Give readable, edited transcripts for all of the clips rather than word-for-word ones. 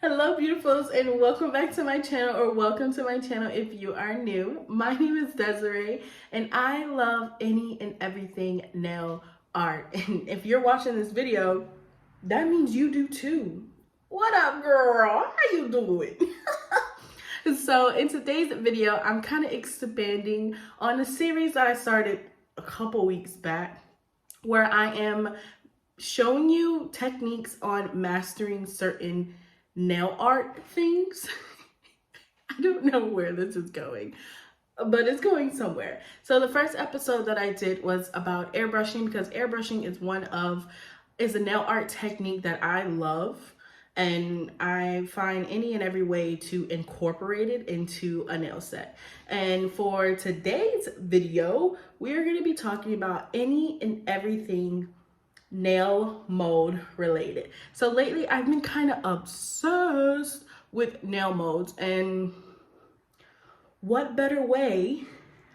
Hello beautifuls, and welcome back to my channel, or welcome to my channel if you are new. My name is Desiree and I love any and everything nail art. And if you're watching this video, that means you do too. What up, girl? How you doing? So in today's video, I'm kind of expanding on a series that I started a couple weeks back, where I am showing you techniques on mastering certain nail art things. I don't know where this is going, but it's going somewhere. So the first episode that I did was about airbrushing, because airbrushing is a nail art technique that I love, and I find any and every way to incorporate it into a nail set. And for today's video, we are going to be talking about any and everything nail mold related. So lately I've been kind of obsessed with nail molds, and what better way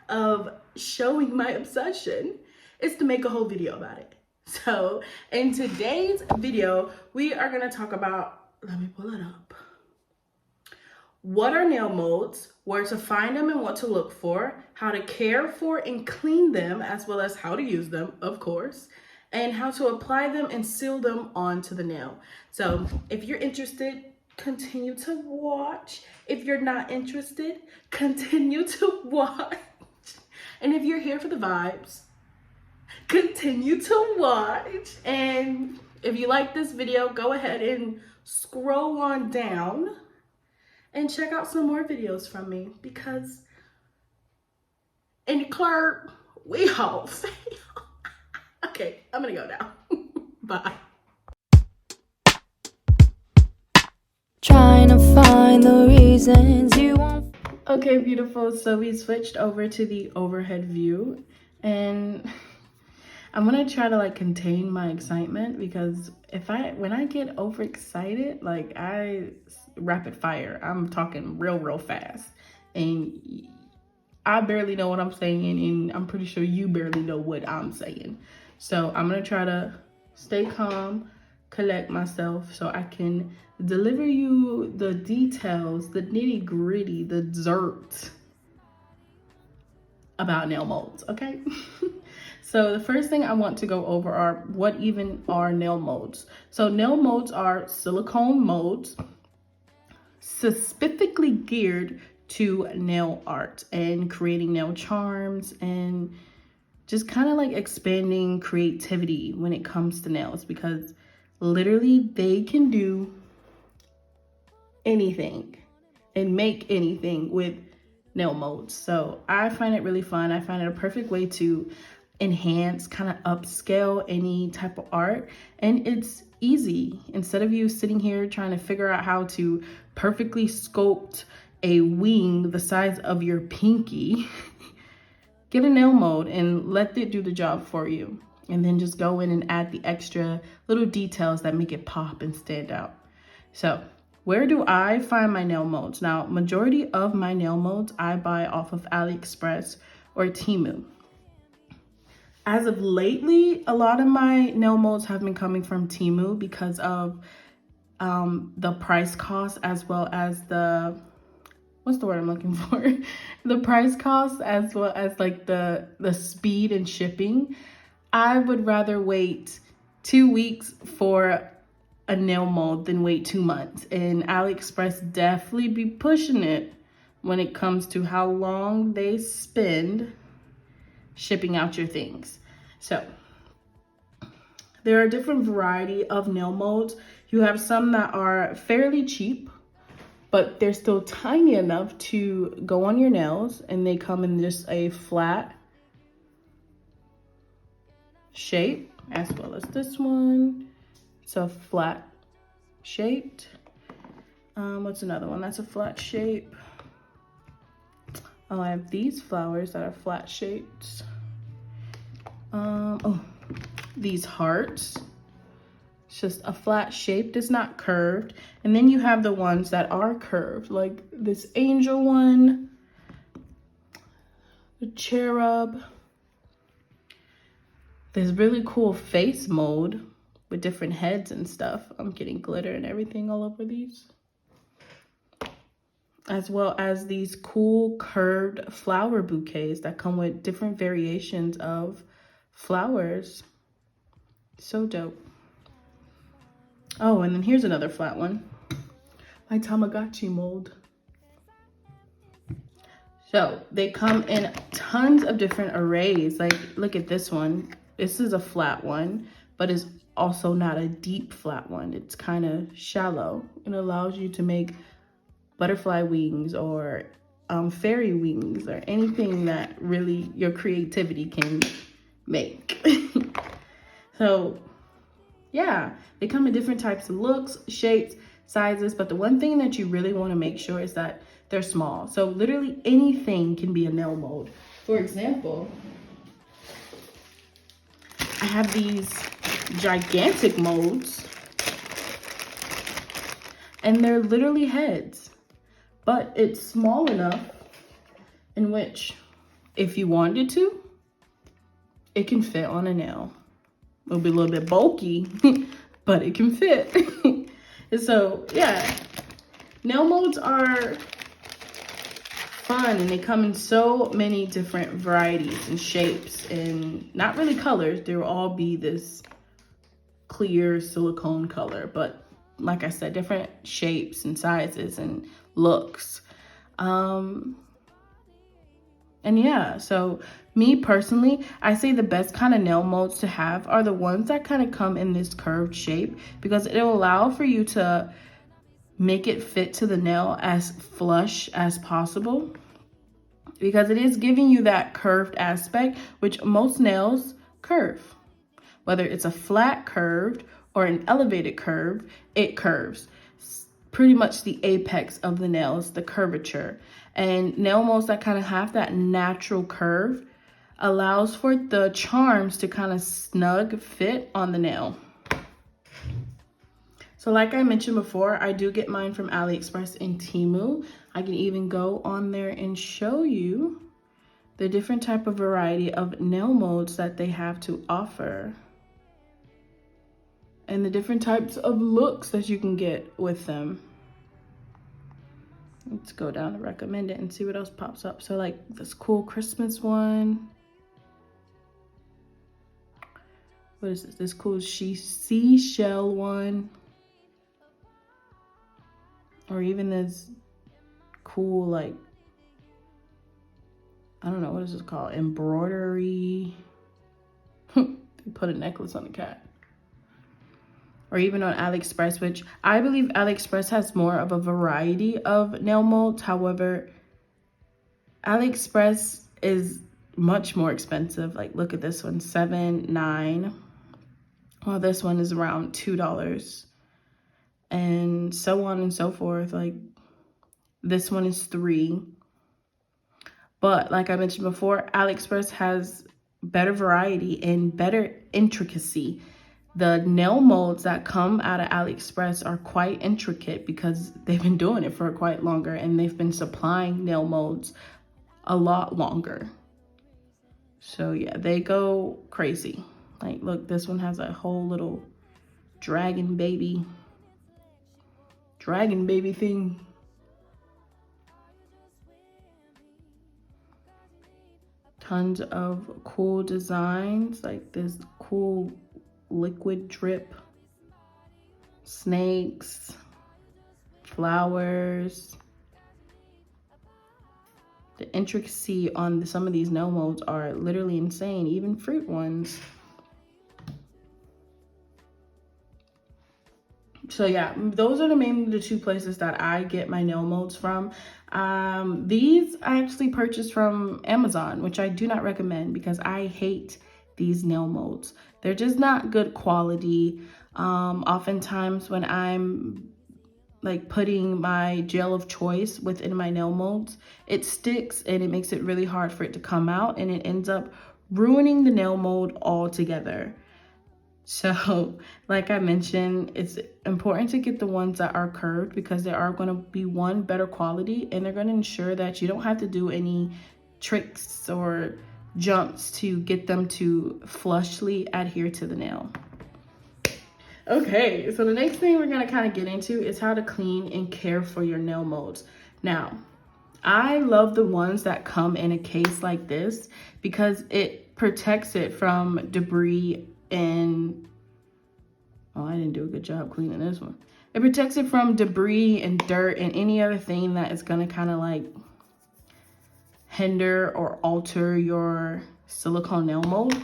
of showing my obsession is to make a whole video about it. So in today's video, we are going to talk about, let me pull it up, what are nail molds, where to find them and what to look for, how to care for and clean them, as well as how to use them, of course, and how to apply them and seal them onto the nail. So if you're interested, continue to watch. If you're not interested, continue to watch. And if you're here for the vibes, continue to watch. And if you like this video, go ahead and scroll on down and check out some more videos from me, because in the club, we all say, okay, I'm gonna go now. Bye. Trying to find the reasons you won't. Okay, beautiful. So we switched over to the overhead view, and I'm gonna try to contain my excitement, because when I get overexcited, I rapid fire. I'm talking real fast, and I barely know what I'm saying, and I'm pretty sure you barely know what I'm saying. So I'm gonna try to stay calm, collect myself, so I can deliver you the details, the nitty gritty, the dirt about nail molds, okay? So the first thing I want to go over are what even are nail molds. So nail molds are silicone molds specifically geared to nail art and creating nail charms, and just kind of expanding creativity when it comes to nails, because literally they can do anything and make anything with nail molds. So I find it really fun. I find it a perfect way to enhance, kind of upscale any type of art, and it's easy. Instead of you sitting here trying to figure out how to perfectly sculpt a wing the size of your pinky, get a nail mold and let it do the job for you, and then just go in and add the extra little details that make it pop and stand out. So where do I find my nail molds? Now, majority of my nail molds I buy off of Aliexpress or Temu. As of lately, a lot of my nail molds have been coming from Temu because of the price cost, as well as the, what's the word I'm looking for? The price cost, as well as the speed and shipping. I would rather wait 2 weeks for a nail mold than wait 2 months. And AliExpress definitely be pushing it when it comes to how long they spend shipping out your things. So there are a different variety of nail molds. You have some that are fairly cheap, but they're still tiny enough to go on your nails, and they come in just a flat shape, as well as this one. It's a flat shaped. What's another one that's a flat shape? Oh, I have these flowers that are flat shaped. Oh, these hearts. It's just a flat shape, it's not curved. And then you have the ones that are curved, like this angel one, the cherub. There's really cool face mold with different heads and stuff. I'm getting glitter and everything all over these. as well as these cool curved flower bouquets that come with different variations of flowers. So dope. Oh, and then here's another flat one. My Tamagotchi mold. So they come in tons of different arrays. Like, look at this one. This is a flat one, but it's also not a deep flat one. It's kind of shallow. It allows you to make butterfly wings or fairy wings or anything that really your creativity can make. So yeah, they come in different types of looks, shapes, sizes, but the one thing that you really want to make sure is that they're small. So literally anything can be a nail mold. For example, I have these gigantic molds and they're literally heads, but it's small enough in which if you wanted to, it can fit on a nail. It'll be a little bit bulky, but it can fit. And so yeah, nail molds are fun and they come in so many different varieties and shapes and not really colors. They will all be this clear silicone color, but like I said, different shapes and sizes and looks. And yeah, so me personally, I say the best kind of nail molds to have are the ones that kind of come in this curved shape, because it'll allow for you to make it fit to the nail as flush as possible, because it is giving you that curved aspect, which most nails curve. Whether it's a flat curved or an elevated curve, it curves. Pretty much the apex of the nail is the curvature. And nail molds that kind of have that natural curve allows for the charms to kind of snug fit on the nail. So like I mentioned before, I do get mine from Aliexpress and Temu. I can even go on there and show you the different type of variety of nail molds that they have to offer, and the different types of looks that you can get with them. Let's go down to recommended and see what else pops up. So like this cool Christmas one. What is this? This cool seashell one. Or even this cool, like, I don't know, what is this called? Embroidery. They put a necklace on the cat. Or even on Aliexpress, which I believe Aliexpress has more of a variety of nail molds. However, Aliexpress is much more expensive. Like, look at this one, $7, $9. Well, this one is around $2. And so on and so forth. Like, this one is $3. But like I mentioned before, Aliexpress has better variety and better intricacy. The nail molds that come out of Aliexpress are quite intricate because they've been doing it for quite longer, and they've been supplying nail molds a lot longer. So yeah, they go crazy. Like, look, this one has a whole little dragon baby thing. Tons of cool designs, like this cool liquid drip, snakes, flowers. The intricacy on some of these nail molds are literally insane, even fruit ones. So yeah, those are mainly the two places that I get my nail molds from. These I actually purchased from Amazon, which I do not recommend because I hate these nail molds. They're just not good quality. Oftentimes when I'm like putting my gel of choice within my nail molds, it sticks and it makes it really hard for it to come out, and it ends up ruining the nail mold altogether. So like I mentioned, it's important to get the ones that are curved because they are going to be, one, better quality, and they're going to ensure that you don't have to do any tricks or jumps to get them to flushly adhere to the nail. Okay, so the next thing we're going to kind of get into is how to clean and care for your nail molds. Now, I love the ones that come in a case like this because it protects it from debris and, oh, I didn't do a good job cleaning this one. It protects it from debris and dirt and any other thing that is gonna kind of like hinder or alter your silicone nail mold.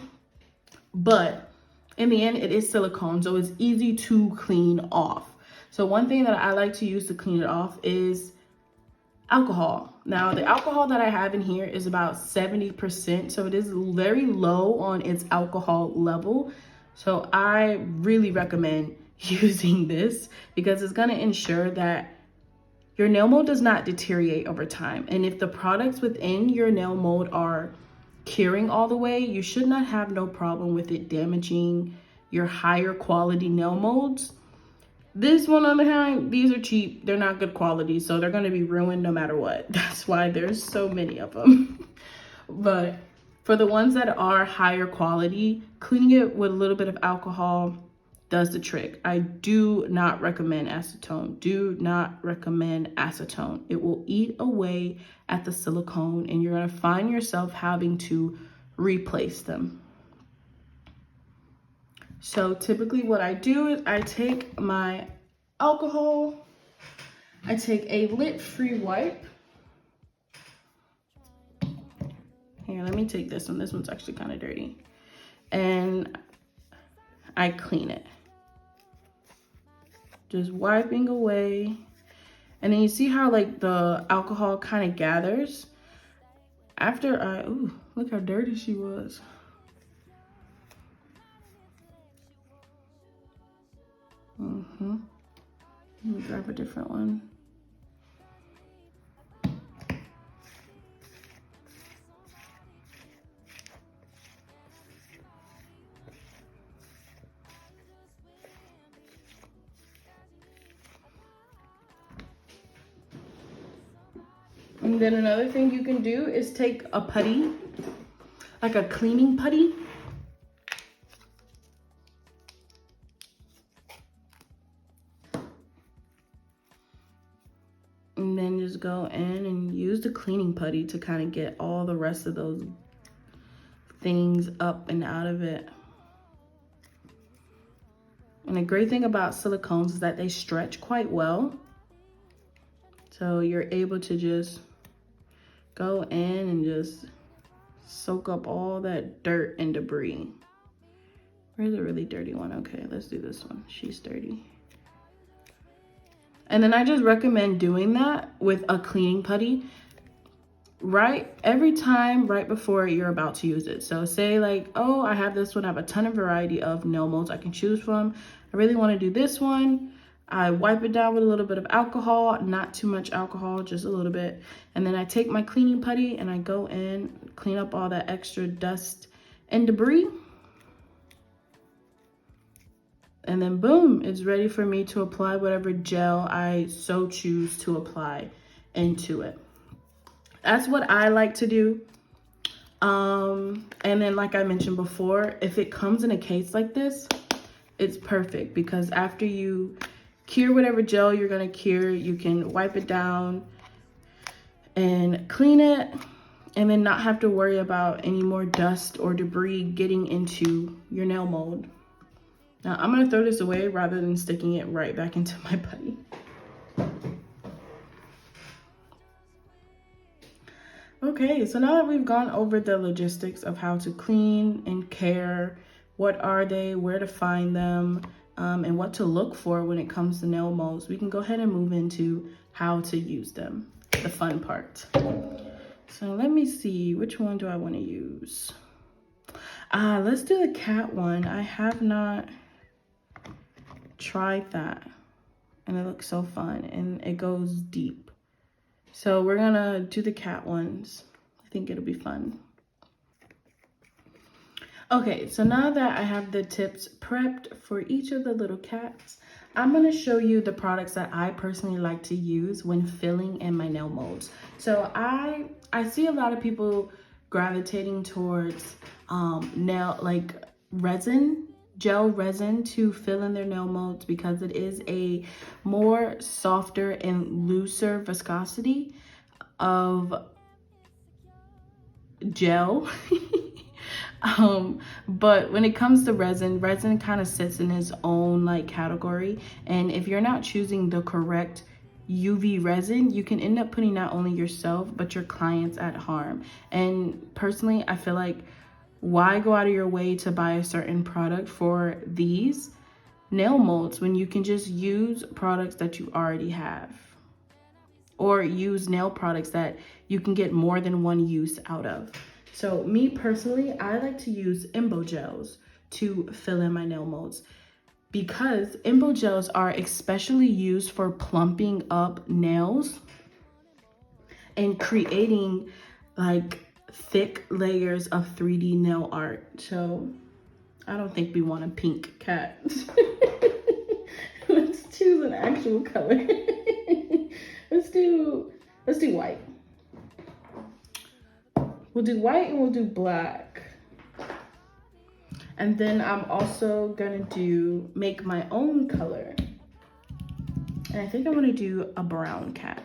But in the end, it is silicone, so it's easy to clean off. So one thing that I like to use to clean it off is alcohol. Now, the alcohol that I have in here is about 70%, so it is very low on its alcohol level. So I really recommend using this because it's going to ensure that your nail mold does not deteriorate over time. And if the products within your nail mold are curing all the way, you should not have no problem with it damaging your higher quality nail molds. This one on the hand, these are cheap. They're not good quality, so they're going to be ruined no matter what. That's why there's so many of them. But for the ones that are higher quality, cleaning it with a little bit of alcohol does the trick. I do not recommend acetone. Do not recommend acetone. It will eat away at the silicone and you're going to find yourself having to replace them. So typically what I do is I take my alcohol, I take a lint-free wipe. Here, let me take this one. This one's actually kind of dirty. And I clean it. Just wiping away. And then you see how like the alcohol kind of gathers. After ooh, look how dirty she was. Let me grab a different one. And then another thing you can do is take a putty, like a cleaning putty. And then just go in and use the cleaning putty to kind of get all the rest of those things up and out of it. And the great thing about silicones is that they stretch quite well. So you're able to just go in and just soak up all that dirt and debris. Where's a really dirty one? Okay, let's do this one. She's dirty. And then I just recommend doing that with a cleaning putty every time right before you're about to use it. So say like, oh, I have this one. I have a ton of variety of nail molds I can choose from. I really want to do this one. I wipe it down with a little bit of alcohol, not too much alcohol, just a little bit. And then I take my cleaning putty and I go in, clean up all that extra dust and debris. And then boom, it's ready for me to apply whatever gel I so choose to apply into it. That's what I like to do. And then like I mentioned before, if it comes in a case like this, it's perfect because after you cure whatever gel you're gonna cure, you can wipe it down and clean it and then not have to worry about any more dust or debris getting into your nail mold. Now I'm gonna throw this away rather than sticking it right back into my putty. Okay, so now that we've gone over the logistics of how to clean and care, what are they, where to find them, and what to look for when it comes to nail molds, we can go ahead and move into how to use them, the fun part. So let me see, which one do I want to use? Let's do the cat one. I have not tried that, and it looks so fun, and it goes deep. So we're gonna do the cat ones. I think it'll be fun. Okay, so now that I have the tips prepped for each of the little cats, I'm gonna show you the products that I personally like to use when filling in my nail molds. So I see a lot of people gravitating towards resin gel resin to fill in their nail molds because it is a more softer and looser viscosity of gel. But when it comes to resin kind of sits in its own like category, and if you're not choosing the correct UV resin, you can end up putting not only yourself but your clients at harm. And personally, I feel like, why go out of your way to buy a certain product for these nail molds when you can just use products that you already have, or use nail products that you can get more than one use out of? So me personally, I like to use Embo gels to fill in my nail molds because Embo gels are especially used for plumping up nails and creating like thick layers of 3D nail art. So I don't think we want a pink cat. Let's choose an actual color. Let's do white. We'll do white and we'll do black. And then I'm also gonna make my own color. And I think I'm gonna do a brown cat.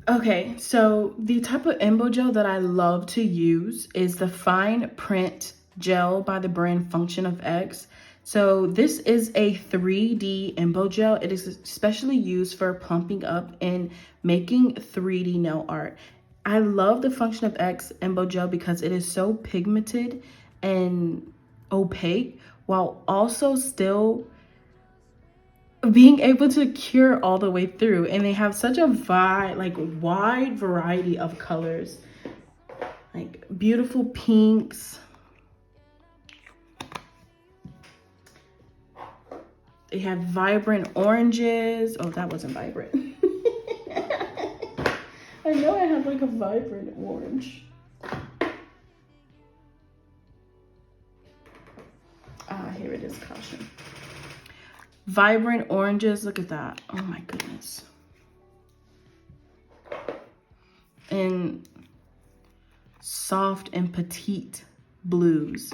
Okay, so the type of Embo gel that I love to use is the FinePrint gel by the brand Function of X. So this is a 3D Embo gel. It is especially used for plumping up and making 3D nail art. I love the Function of X Embo gel because it is so pigmented and opaque while also still being able to cure all the way through. And they have such a wide variety of colors, like beautiful pinks. They have vibrant oranges. Oh, that wasn't vibrant. I know I have like a vibrant orange. Here it is, caution. Vibrant oranges, look at that. Oh my goodness. And soft and petite blues.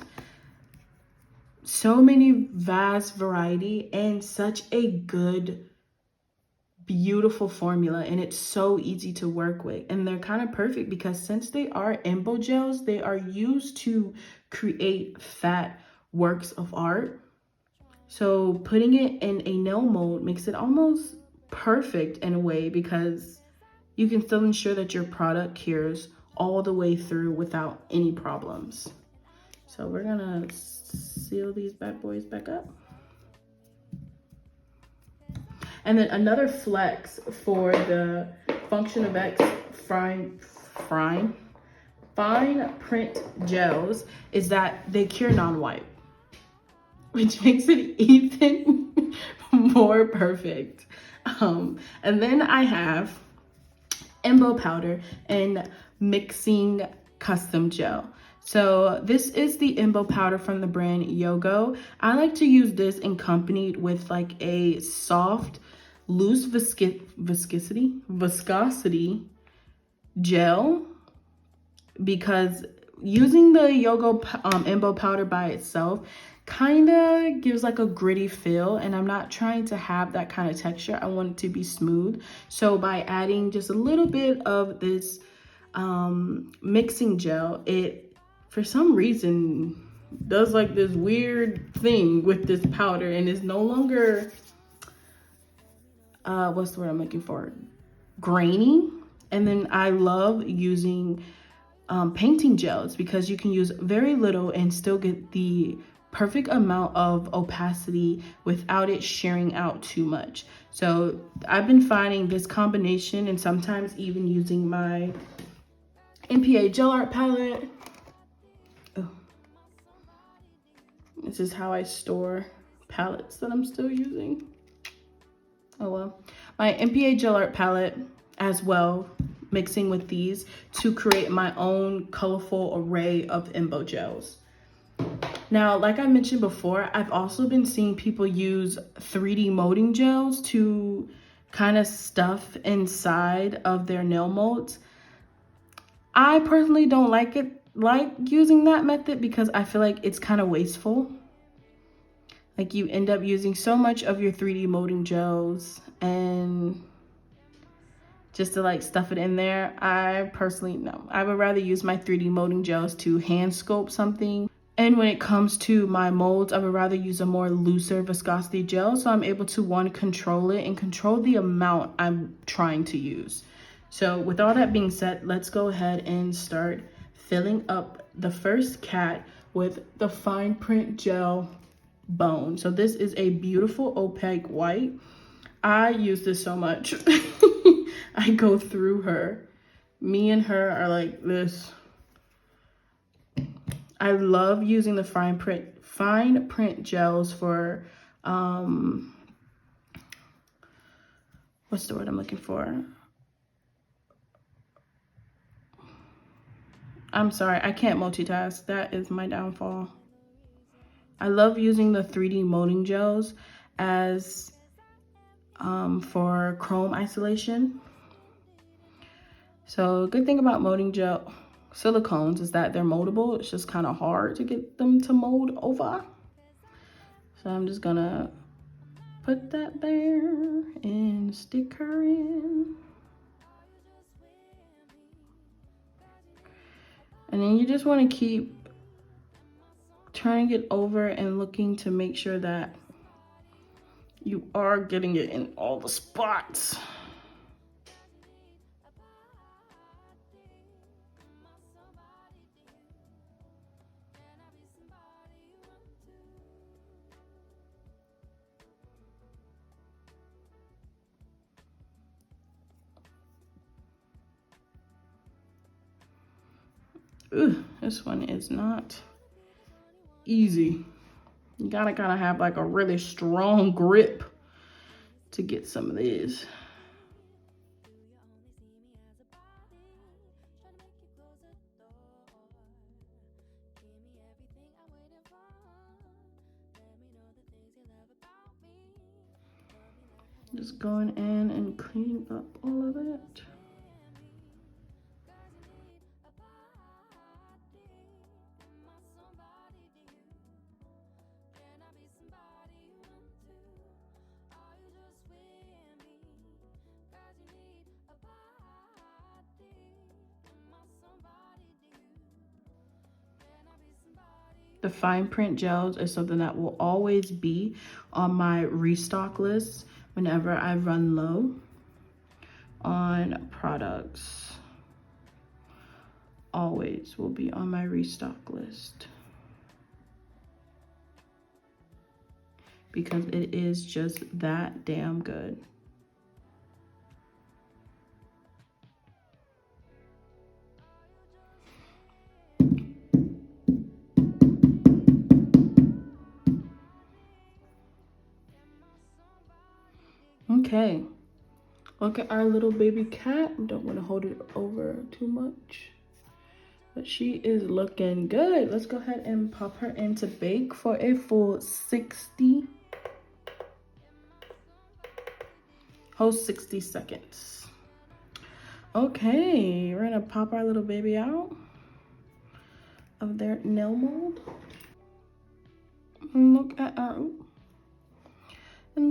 So many vast variety and such a good, beautiful formula, and it's so easy to work with. And they're kind of perfect because since they are Embo gels, they are used to create fat works of art. So putting it in a nail mold makes it almost perfect in a way because you can still ensure that your product cures all the way through without any problems. So we're gonna seal these bad boys back up. And then another flex for the Function of X FinePrint gels is that they cure non-wipe, which makes it even more perfect. And then I have Embo powder and mixing custom gel. So this is the Embo powder from the brand Yogo. I like to use this in company with like a soft, loose viscosity gel, because using the Yogo Embo powder by itself kind of gives like a gritty feel, and I'm not trying to have that kind of texture. I want it to be smooth. So by adding just a little bit of this mixing gel, it for some reason does like this weird thing with this powder, and it's no longer what's the word I'm looking for, grainy. And then I love using painting gels because you can use very little and still get the perfect amount of opacity without it shearing out too much. So I've been finding this combination, and sometimes even using my MPA Gel Art Palette. Oh, this is how I store palettes that I'm still using. Oh well. My MPA Gel Art Palette as well, mixing with these to create my own colorful array of Embo gels. Now, like I mentioned before, I've also been seeing people use 3D molding gels to kind of stuff inside of their nail molds. I personally don't like using that method because I feel like it's kind of wasteful. Like you end up using so much of your 3D molding gels and just to like stuff it in there. I personally, no. I would rather use my 3D molding gels to hand sculpt something. And when it comes to my molds, I would rather use a more looser viscosity gel. So I'm able to, one, control it and control the amount I'm trying to use. So with all that being said, let's go ahead and start filling up the first cat with the FinePrint gel bone. So this is a beautiful opaque white. I use this so much. I go through her. Me and her are like this. I love using the fine print gels for what's the word I'm looking for? I'm sorry, I can't multitask. That is my downfall. I love using the 3D molding gels as for chrome isolation. So good thing about molding gel silicones is that they're moldable. It's just kind of hard to get them to mold over. So I'm just gonna put that there and stick her in. And then you just want to keep turning it over and looking to make sure that you are getting it in all the spots. Ooh, this one is not easy. You gotta kind of have like a really strong grip to get some of these. Just going in and cleaning up all of it. The fine print gels is something that will always be on my restock list whenever I run low on products. Always will be on my restock list because it is just that damn good. Okay, look at our little baby cat. Don't want to hold it over too much, but she is looking good. Let's go ahead and pop her into bake for a full 60 seconds. Okay, we're gonna pop our little baby out of their nail mold. And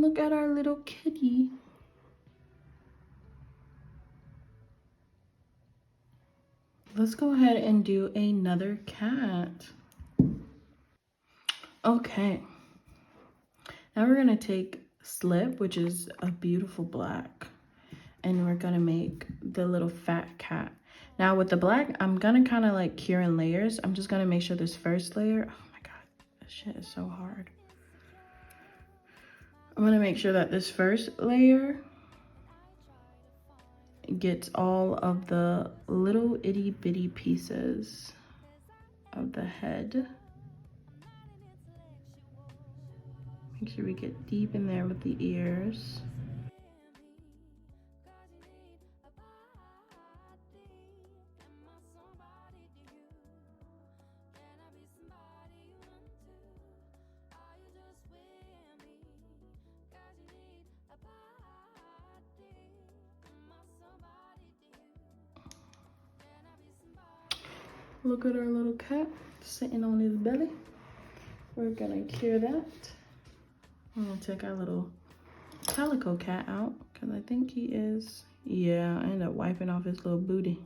look at our little kitty. Let's go ahead and do another cat. Okay. Now we're gonna take Slip, which is a beautiful black, and we're gonna make the little fat cat. Now with the black, I'm gonna kind of like cure in layers. I'm just gonna make sure this first layer, oh my God, this shit is so hard. I'm gonna make sure that this first layer gets all of the little itty bitty pieces of the head. Make sure we get deep in there with the ears. Look at our little cat sitting on his belly. We're gonna cure that. I'm gonna take our little calico cat out because I think he is, yeah, I ended up wiping off his little booty.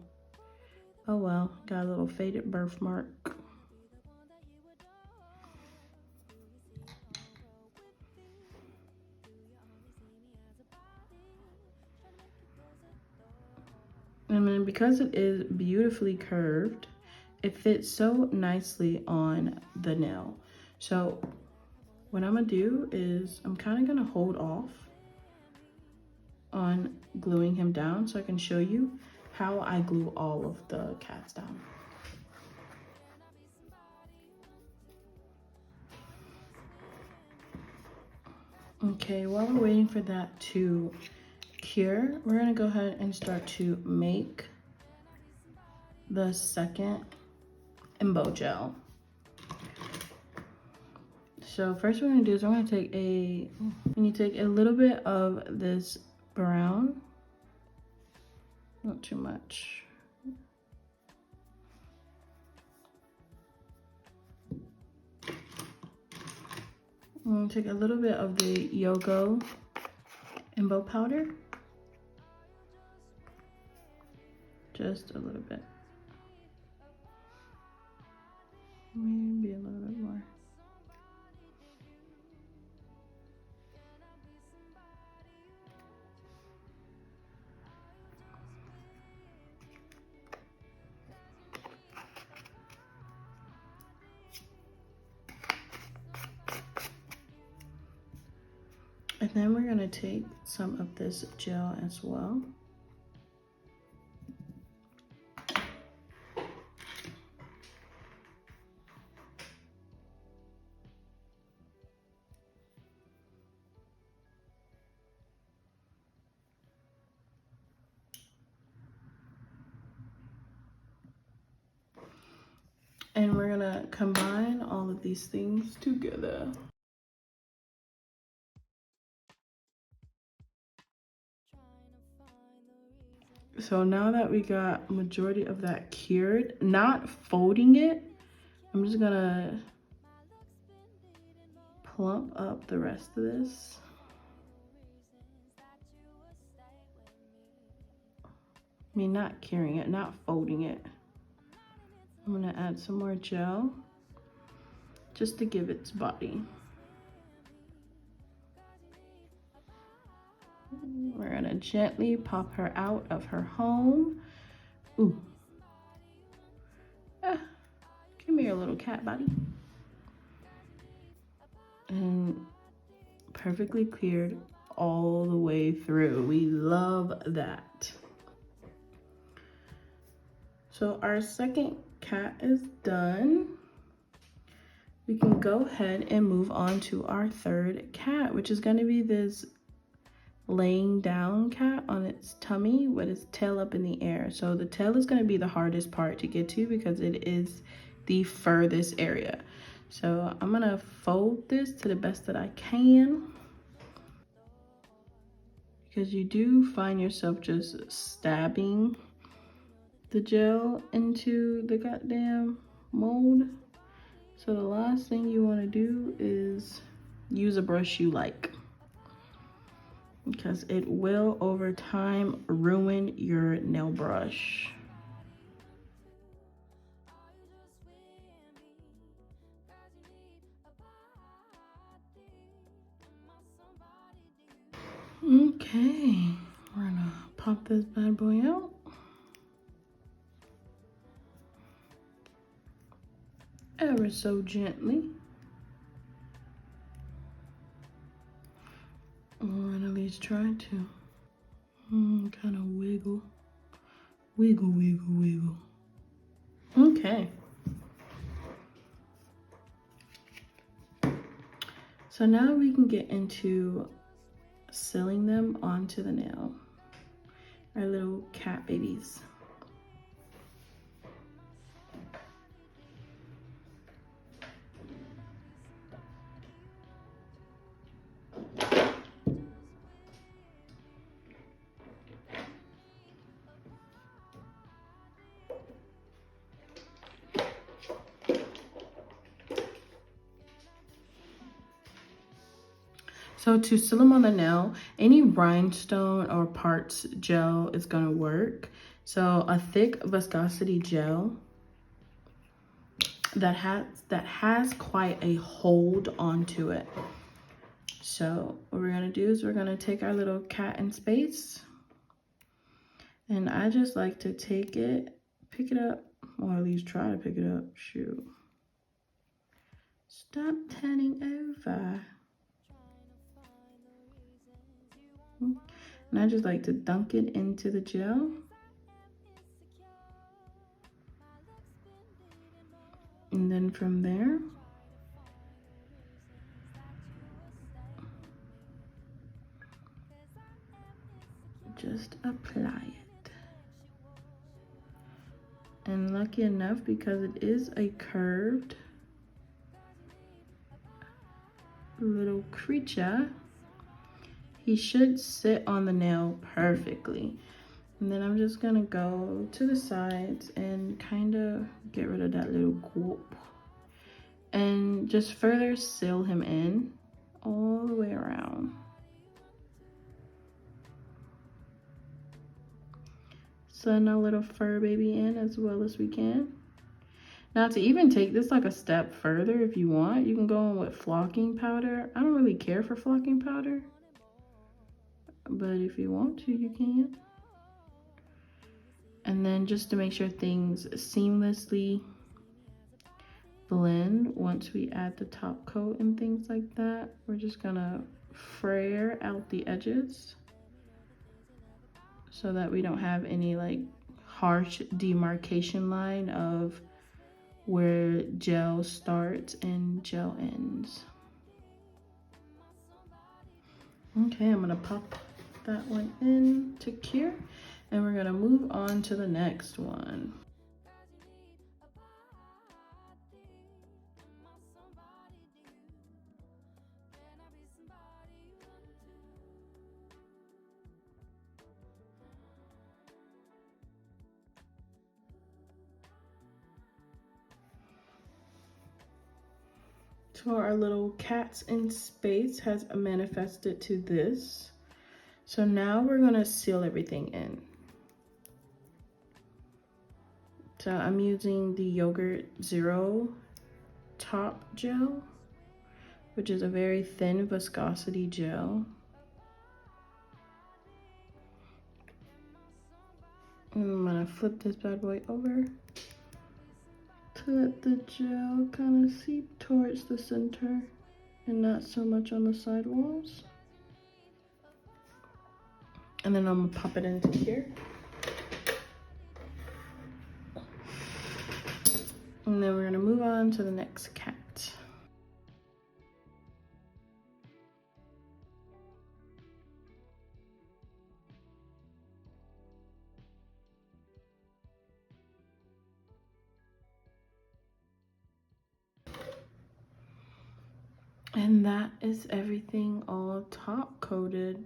Oh well, got a little faded birthmark. And then because it is beautifully curved, it fits so nicely on the nail. So what I'm gonna do is I'm kind of gonna hold off on gluing him down so I can show you how I glue all of the cats down. Okay, while we're waiting for that to cure, we're gonna go ahead and start to make the second Embo gel. So first what we're gonna do is I'm gonna take a little bit of this brown, not too much. I'm gonna take a little bit of the Yogo Embo powder, just a little bit, maybe a little bit more. And then we're gonna take some of this gel as well. And we're gonna combine all of these things together. So now that we got majority of that cured, not folding it, I'm just gonna plump up the rest of this. I mean, not curing it, not folding it. I'm gonna add some more gel just to give its body. We're gonna gently pop her out of her home. Ooh. Ah, give me your little cat body. And perfectly cleared all the way through. We love that. So our second cat is done. We can go ahead and move on to our third cat, which is gonna be this laying down cat on its tummy with its tail up in the air. So the tail is going to be the hardest part to get to because it is the furthest area. So I'm going to fold this to the best that I can, because you do find yourself just stabbing the gel into the goddamn mold. So the last thing you want to do is use a brush you like, because it will over time ruin your nail brush. Okay, we're gonna pop this bad boy out. Ever so gently. Or at least try to. Kind of wiggle. Wiggle, wiggle, wiggle. Okay. So now we can get into sealing them onto the nail. Our little cat babies. So to seal them on the nail, any rhinestone or parts gel is gonna work. So a thick viscosity gel that has quite a hold onto it. So what we're gonna do is we're gonna take our little cat in space, and I just like to take it, pick it up, or at least try to pick it up. Shoot. Stop turning over. And I just like to dunk it into the gel. And then from there, just apply it. And lucky enough, because it is a curved little creature, he should sit on the nail perfectly. And then I'm just gonna go to the sides and kind of get rid of that little group and just further seal him in all the way around. Send a little fur baby in as well as we can. Now to even take this like a step further, if you want, you can go in with flocking powder. I don't really care for flocking powder, but if you want to, you can. And then just to make sure things seamlessly blend once we add the top coat and things like that, we're just gonna frayre out the edges so that we don't have any like harsh demarcation line of where gel starts and gel ends. Okay, I'm gonna pop that one in to cure, and we're gonna move on to the next one. So our little cats in space has manifested to this. So now we're gonna seal everything in. So I'm using the Yogurt Zero Top Gel, which is a very thin viscosity gel. And I'm gonna flip this bad boy over to let the gel kind of seep towards the center and not so much on the side walls. And then I'm gonna pop it into here. And then we're gonna move on to the next cat. And that is everything all top coated.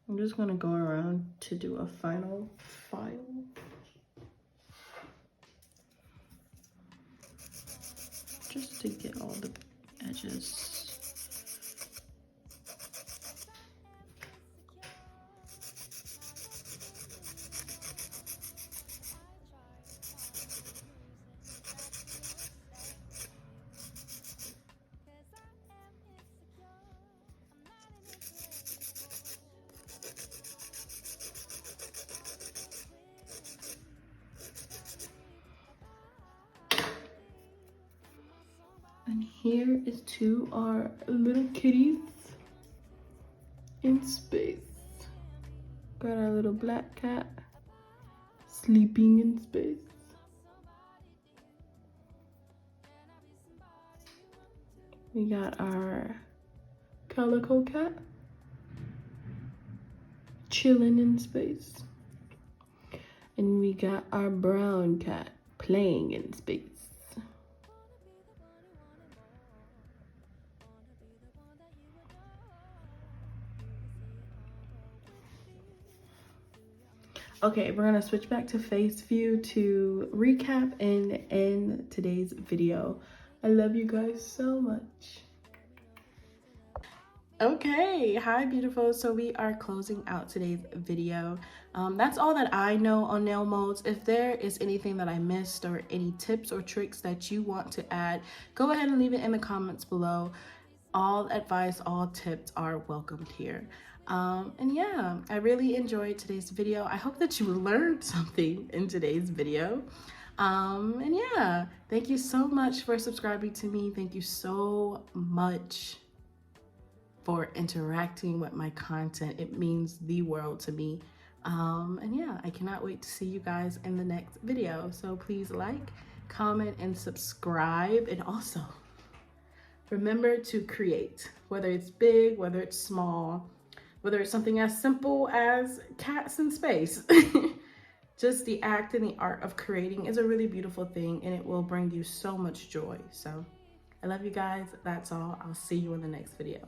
I'm just gonna go around to do a final file. Just to get all the edges. And here is to our little kitties in space. Got our little black cat sleeping in space. We got our calico cat chilling in space. And we got our brown cat playing in space. Okay, we're gonna switch back to face view to recap and end today's video. I love you guys so much. Okay, hi beautiful. So we are closing out today's video. That's all that I know on nail molds. If there is anything that I missed or any tips or tricks that you want to add, go ahead and leave it in the comments below. All advice, all tips are welcomed here. And yeah, I really enjoyed today's video. I hope that you learned something in today's video. And yeah, thank you so much for subscribing to me. Thank you so much for interacting with my content. It means the world to me. And yeah, I cannot wait to see you guys in the next video. So please like, comment, and subscribe. And also, remember to create, whether it's big, whether it's small, whether it's something as simple as cats in space. Just the act and the art of creating is a really beautiful thing, and it will bring you so much joy. So I love you guys. That's all. I'll see you in the next video.